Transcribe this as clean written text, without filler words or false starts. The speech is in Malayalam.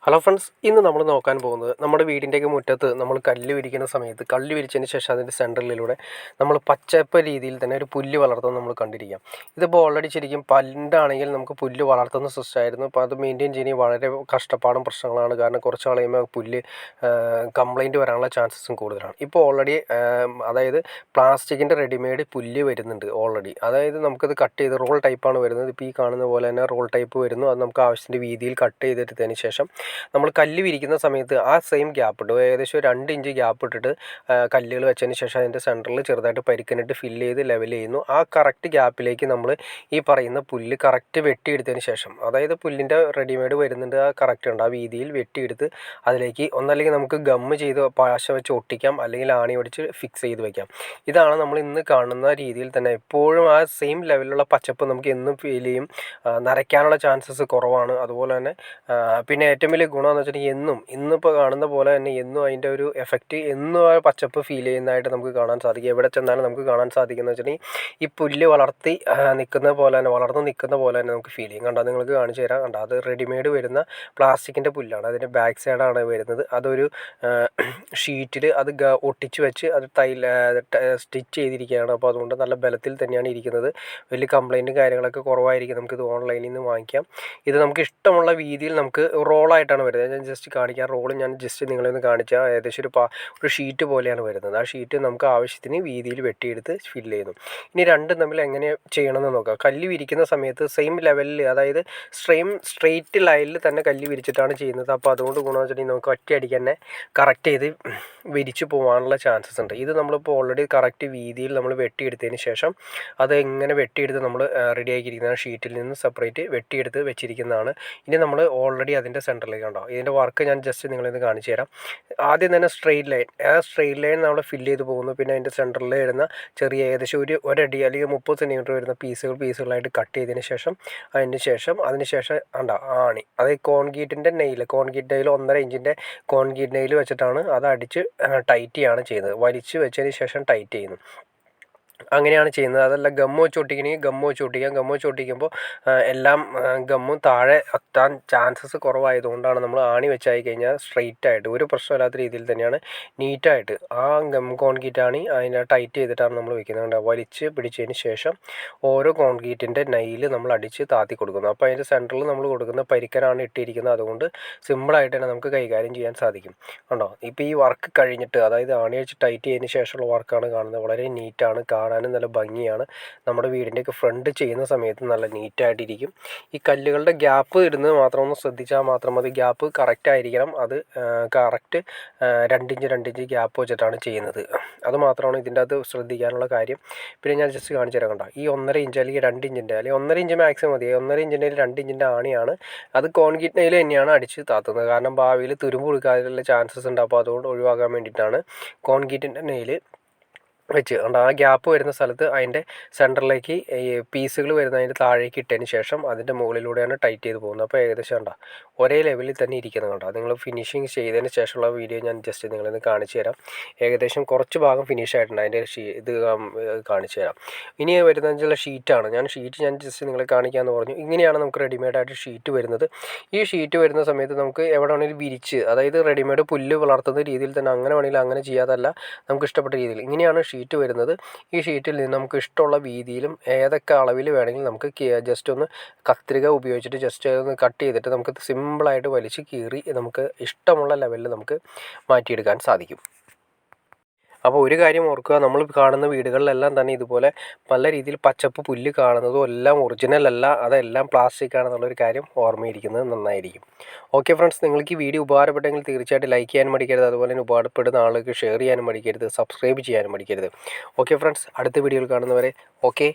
ഹലോ ഫ്രണ്ട്സ്, ഇന്ന് നമ്മൾ നോക്കാൻ പോകുന്നത് നമ്മുടെ വീടിൻ്റെയൊക്കെ മുറ്റത്ത് നമ്മൾ കല്ല് വിരിക്കുന്ന സമയത്ത് കല്ല് വിരിച്ചതിന് ശേഷം അതിൻ്റെ സെൻറ്ററിലൂടെ നമ്മൾ പച്ചപ്പ് രീതിയിൽ തന്നെ ഒരു പുല്ല് വളർത്തുന്നത് നമ്മൾ കണ്ടിരിക്കാം. ഇതിപ്പോൾ ഓൾറെഡി ശരിക്കും പണ്ടാണെങ്കിൽ നമുക്ക് പുല്ല് വളർത്തുന്ന സിസ്റ്റമായിരുന്നു. അപ്പോൾ അത് മെയിൻറ്റെയിൻ ചെയ്യുന്നത് വളരെ കഷ്ടപ്പാടും പ്രശ്നങ്ങളാണ്. കാരണം കുറച്ച് നാൾ കഴിയുമ്പോൾ പുല്ല് കംപ്ലൈൻറ്റ് വരാനുള്ള ചാൻസസും കൂടുതലാണ്. ഇപ്പോൾ ഓൾറെഡി അതായത് പ്ലാസ്റ്റിക്കിൻ്റെ റെഡിമെയ്ഡ് പുല്ല് വരുന്നുണ്ട് ഓൾറെഡി. അതായത് നമുക്കത് കട്ട് ചെയ്ത് റോൾ ടൈപ്പാണ് വരുന്നത്. ഇപ്പോൾ ഈ കാണുന്ന പോലെ തന്നെ റോൾ ടൈപ്പ് വരുന്നു. അത് നമുക്ക് ആവശ്യത്തിൻ്റെ വീതിയിൽ കട്ട് ചെയ്തെടുത്തതിന് ശേഷം നമ്മൾ കല്ല് വിരിക്കുന്ന സമയത്ത് ആ സെയിം ഗ്യാപ്പ് ഇട്ട് ഏകദേശം 2 ഇഞ്ച് ഗ്യാപ്പ് ഇട്ടിട്ട് കല്ലുകൾ വെച്ചതിന് ശേഷം അതിൻ്റെ സെൻറ്ററിൽ ചെറുതായിട്ട് പരിക്കനിട്ട് ഫില്ല് ചെയ്ത് ലെവൽ ചെയ്യുന്നു. ആ കറക്റ്റ് ഗ്യാപ്പിലേക്ക് നമ്മൾ ഈ പറയുന്ന പുല്ല് കറക്റ്റ് വെട്ടിയെടുത്തതിന് ശേഷം, അതായത് പുല്ലിൻ്റെ റെഡിമെയ്ഡ് വരുന്നുണ്ട്, ആ കറക്റ്റ് ഉണ്ട്, ആ വീതിയിൽ വെട്ടിയെടുത്ത് അതിലേക്ക് ഒന്നല്ലെങ്കിൽ നമുക്ക് ഗമ്മ് ചെയ്ത് പശ വെച്ച് ഒട്ടിക്കാം, അല്ലെങ്കിൽ ആണി ഒടിച്ച് ഫിക്സ് ചെയ്ത് വയ്ക്കാം. ഇതാണ് നമ്മൾ ഇന്ന് കാണുന്ന രീതിയിൽ തന്നെ. എപ്പോഴും ആ സെയിം ലെവലിലുള്ള പച്ചപ്പ് നമുക്ക് എന്നും ഫീൽ ചെയ്യും. നരയ്ക്കാനുള്ള ചാൻസസ് കുറവാണ്. അതുപോലെ തന്നെ പിന്നെ ഏറ്റവും വലിയ ഗുണമെന്ന് വെച്ചിട്ടുണ്ടെങ്കിൽ ഇന്നിപ്പോൾ കാണുന്ന പോലെ തന്നെ എന്നും അതിൻ്റെ ഒരു എഫക്റ്റ് എന്നും ആ പച്ചപ്പ് ഫീൽ ചെയ്യുന്നതായിട്ട് നമുക്ക് കാണാൻ സാധിക്കും. എവിടെ ചെന്നാലും നമുക്ക് കാണാൻ സാധിക്കുന്നത് വെച്ചിട്ടുണ്ടെങ്കിൽ ഈ പുല്ല് വളർത്തി നിൽക്കുന്ന പോലെ തന്നെ, വളർന്ന് നിൽക്കുന്ന പോലെ തന്നെ നമുക്ക് ഫീൽ ചെയ്യും. കണ്ടോ, നിങ്ങൾക്ക് കാണിച്ചു തരാം. കണ്ടോ, അത് റെഡിമെയ്ഡ് വരുന്ന പ്ലാസ്റ്റിക്കിൻ്റെ പുല്ലാണ്. അതിൻ്റെ ബാക്ക് സൈഡാണ് വരുന്നത്. അതൊരു ഷീറ്റിൽ അത് ഒട്ടിച്ച് വെച്ച് അത് സ്റ്റിച്ച് ചെയ്തിരിക്കുകയാണ്. അപ്പോൾ അതുകൊണ്ട് നല്ല ബലത്തിൽ തന്നെയാണ് ഇരിക്കുന്നത്. വലിയ കംപ്ലൈൻറ്റും കാര്യങ്ങളൊക്കെ കുറവായിരിക്കും. നമുക്കിത് ഓൺലൈനിൽ നിന്ന് വാങ്ങിക്കാം. ഇത് നമുക്ക് ഇഷ്ടമുള്ള രീതിയിൽ നമുക്ക് റോളായിട്ടാണ് വരുന്നത്. ഞാൻ ജസ്റ്റ് കാണിക്കാം. റോള് ഞാൻ ജസ്റ്റ് നിങ്ങളെ ഒന്ന് കാണിച്ചാൽ ഏകദേശം ഒരു ഷീറ്റ് പോലെയാണ് വരുന്നത്. ആ ഷീറ്റ് നമുക്ക് ആവശ്യത്തിന് വീതിയിൽ വെട്ടിയെടുത്ത് ഫില്ല് ചെയ്യുന്നു. ഇനി രണ്ടും തമ്മിൽ എങ്ങനെ ചെയ്യണമെന്ന് നോക്കാം. കല്ല് വിരിക്കുന്ന സമയത്ത് സെയിം ലെവലിൽ, അതായത് സ്ട്രെയിറ്റ് ലൈനിൽ തന്നെ കല്ല് വിരിച്ചിട്ടാണ് ചെയ്യുന്നത്. അപ്പോൾ അതുകൊണ്ട് ഗുണമെന്ന് വെച്ചിട്ടുണ്ടെങ്കിൽ നമുക്ക് ഒറ്റയടിക്ക് തന്നെ കറക്റ്റ് ചെയ്ത് വിരിച്ചു പോകാനുള്ള ചാൻസസ് ഉണ്ട്. ഇത് നമ്മളിപ്പോൾ ഓൾറെഡി കറക്റ്റ് വീതിയിൽ നമ്മൾ വെട്ടിയെടുത്തതിന് ശേഷം അത് എങ്ങനെ വെട്ടിയെടുത്ത് നമ്മൾ റെഡിയാക്കിയിരിക്കുന്ന ഷീറ്റിൽ നിന്ന് സെപ്പറേറ്റ് വെട്ടിയെടുത്ത് വെച്ചിരിക്കുന്നതാണ്. ഇനി നമ്മൾ ഓൾറെഡി അതിൻ്റെ സെൻറ്ററിലേക്ക് ഉണ്ടോ, ഇതിൻ്റെ വർക്ക് ഞാൻ ജസ്റ്റ് നിങ്ങളിന്ന് കാണിച്ചു തരാം. ആദ്യം തന്നെ സ്ട്രെയിറ്റ് ലൈൻ, ആ സ്ട്രെയിറ്റ് ലൈൻ നമ്മൾ ഫില്ല് ചെയ്ത് പോകുന്നു. പിന്നെ അതിൻ്റെ സെൻറ്ററിൽ വരുന്ന ചെറിയ ഏകദേശം ഒരടി അല്ലെങ്കിൽ 30 സെൻറ്റിമീറ്റർ വരുന്ന പീസുകളായിട്ട് കട്ട് ചെയ്തതിന് ശേഷം അതിന് ശേഷം ഉണ്ടോ ആണി, അത് കോൺക്രീറ്റ് നെയിൽ 1.5 ഇഞ്ചിൻ്റെ കോൺക്രീറ്റ് നെയിൽ വെച്ചിട്ടാണ് അത് അടിച്ച് ടൈറ്റ് ചെയ്യാണ് ചെയ്യുന്നത്. വലിച്ച് വെച്ചതിന് ശേഷം ടൈറ്റ് ചെയ്യുന്നു. അങ്ങനെയാണ് ചെയ്യുന്നത്. അതല്ല ഗമ്മ് വെച്ച് ഒട്ടിക്കണമെങ്കിൽ ഗമ്മ് വെച്ച് ഒട്ടിക്കാം. ഗമ്മ് വെച്ച് ഒട്ടിക്കുമ്പോൾ എല്ലാം ഗമ്മും താഴെ എത്താൻ ചാൻസസ് കുറവായതുകൊണ്ടാണ് നമ്മൾ ആണി വെച്ചായി കഴിഞ്ഞാൽ സ്ട്രെയിറ്റ് ആയിട്ട് ഒരു പ്രശ്നമില്ലാത്ത രീതിയിൽ തന്നെയാണ് നീറ്റായിട്ട് ആ കോൺക്രീറ്റ് ആണി അതിനെ ടൈറ്റ് ചെയ്തിട്ടാണ് നമ്മൾ വെക്കുന്നത്. വലിച്ച് പിടിച്ചതിന് ശേഷം ഓരോ കോൺക്രീറ്റിൻ്റെ നെയിൽ നമ്മൾ അടിച്ച് താത്തി കൊടുക്കുന്നു. അപ്പോൾ അതിൻ്റെ സെൻറ്ററിൽ നമ്മൾ കൊടുക്കുന്ന പരിക്കനാണ് ഇട്ടിരിക്കുന്നത്. അതുകൊണ്ട് സിമ്പിളായിട്ട് തന്നെ നമുക്ക് കൈകാര്യം ചെയ്യാൻ സാധിക്കും. കണ്ടോ, ഇപ്പോൾ ഈ വർക്ക് കഴിഞ്ഞിട്ട്, അതായത് ആണി വെച്ച് ടൈറ്റ് ചെയ്തതിന് ശേഷമുള്ള വർക്കാണ് കാണുന്നത്. വളരെ നീറ്റാണ്, കാണാനും നല്ല ഭംഗിയാണ്. നമ്മുടെ വീടിൻ്റെയൊക്കെ ഫ്രണ്ട് ചെയ്യുന്ന സമയത്ത് നല്ല നീറ്റായിട്ടിരിക്കും. ഈ കല്ലുകളുടെ ഗ്യാപ്പ് ഇടുന്നത് മാത്രം ഒന്ന് ശ്രദ്ധിച്ചാൽ മാത്രം മതി. ഗ്യാപ്പ് കറക്റ്റ് ആയിരിക്കണം. അത് കറക്റ്റ് 2 ഇഞ്ച് ഗ്യാപ്പ് വെച്ചിട്ടാണ് ചെയ്യുന്നത്. അത് മാത്രമാണ് ഇതിൻ്റെ അകത്ത് ശ്രദ്ധിക്കാനുള്ള കാര്യം. പിന്നെ ഞാൻ ജസ്റ്റ് കാണിച്ചു തരാം. കണ്ടോ, ഈ 1.5 ഇഞ്ച് അല്ലെങ്കിൽ 2 ഇഞ്ചിൻ്റെ അല്ലെങ്കിൽ 1.5 ഇഞ്ച് മാക്സിമം മതി. 1.5 ഇഞ്ചിൻ്റെ 2 ഇഞ്ചിൻ്റെ ആണിയാണ്. അത് കോൺക്രീറ്റ് നെയിൽ തന്നെയാണ് അടിച്ച് താത്തുന്നത്. കാരണം ഭാവിയിൽ തുരുമ്പ് കൊടുക്കാനുള്ള ചാൻസസ് ഉണ്ട്. അപ്പോൾ അതുകൊണ്ട് ഒഴിവാക്കാൻ വേണ്ടിയിട്ടാണ് കോൺക്രീറ്റിൻ്റെ നെയിൽ വെച്ച് ഉണ്ട്. ആ ഗ്യാപ്പ് വരുന്ന സ്ഥലത്ത് അതിൻ്റെ സെൻറ്ററിലേക്ക് ഈ പീസുകൾ വരുന്ന അതിൻ്റെ താഴേക്ക് ഇട്ടതിന് ശേഷം അതിൻ്റെ മുകളിലൂടെയാണ് ടൈറ്റ് ചെയ്ത് പോകുന്നത്. അപ്പോൾ ഏകദേശം ഉണ്ടോ ഒരേ ലെവലിൽ തന്നെ ഇരിക്കുന്നത്. കണ്ടോ, നിങ്ങൾ ഫിനിഷിങ് ചെയ്തതിന് ശേഷമുള്ള വീഡിയോ ഞാൻ ജസ്റ്റ് നിങ്ങളിന്ന് കാണിച്ചു തരാം. ഏകദേശം കുറച്ച് ഭാഗം ഫിനിഷ് ആയിട്ടുണ്ട്. അതിൻ്റെ ഇത് കാണിച്ചു തരാം. ഇനി വരുന്നതെന്ന് ഷീറ്റാണ്. ഞാൻ ജസ്റ്റ് നിങ്ങളെ കാണിക്കാമെന്ന് പറഞ്ഞു. ഇങ്ങനെയാണ് നമുക്ക് റെഡിമെയ്ഡായിട്ട് ഷീറ്റ് വരുന്നത്. ഈ ഷീറ്റ് വരുന്ന സമയത്ത് നമുക്ക് എവിടെ വേണമെങ്കിലും വിരിച്ച്, അതായത് റെഡിമെയ്ഡ് പുല്ല് വളർത്തുന്ന രീതിയിൽ തന്നെ അങ്ങനെ വേണമെങ്കിൽ അങ്ങനെ ചെയ്യാതല്ല, നമുക്ക് ഇഷ്ടപ്പെട്ട രീതിയിൽ ഇങ്ങനെയാണ് ഷീറ്റ് വരുന്നത്. ഈ ഷീറ്റിൽ നിന്ന് നമുക്ക് ഇഷ്ടമുള്ള വീതിയിലും ഏതൊക്കെ അളവിൽ വേണമെങ്കിൽ നമുക്ക് ജസ്റ്റ് ഒന്ന് കത്രിക ഉപയോഗിച്ചിട്ട് ജസ്റ്റ് ഒന്ന് കട്ട് ചെയ്തിട്ട് നമുക്ക് സിമ്പിളായിട്ട് വലിച്ച് കീറി നമുക്ക് ഇഷ്ടമുള്ള ലെവലിൽ നമുക്ക് മാറ്റിയെടുക്കാൻ സാധിക്കും. അപ്പോൾ ഒരു കാര്യം ഓർക്കുക, നമ്മൾ കാണുന്ന വീടുകളിലെല്ലാം തന്നെ ഇതുപോലെ പല രീതിയിൽ പച്ചപ്പ് പുല്ല് കാണുന്നതും എല്ലാം ഒറിജിനൽ അല്ല, അതെല്ലാം പ്ലാസ്റ്റിക് ആണെന്നുള്ളൊരു കാര്യം ഓർമ്മയിരിക്കുന്നത് നന്നായിരിക്കും. ഓക്കെ ഫ്രണ്ട്സ്, നിങ്ങൾക്ക് ഈ വീഡിയോ ഉപകാരപ്പെട്ടെങ്കിൽ തീർച്ചയായിട്ടും ലൈക്ക് ചെയ്യാൻ മടിക്കരുത്. അതുപോലെ തന്നെ ഉപകാരപ്പെടുന്ന ആളുകൾക്ക് ഷെയർ ചെയ്യാനും മടിക്കരുത്, സബ്സ്ക്രൈബ് ചെയ്യാനും മടിക്കരുത്. ഓക്കെ ഫ്രണ്ട്സ്, അടുത്ത വീഡിയോയിൽ കാണുന്നവരെ ഓക്കെ.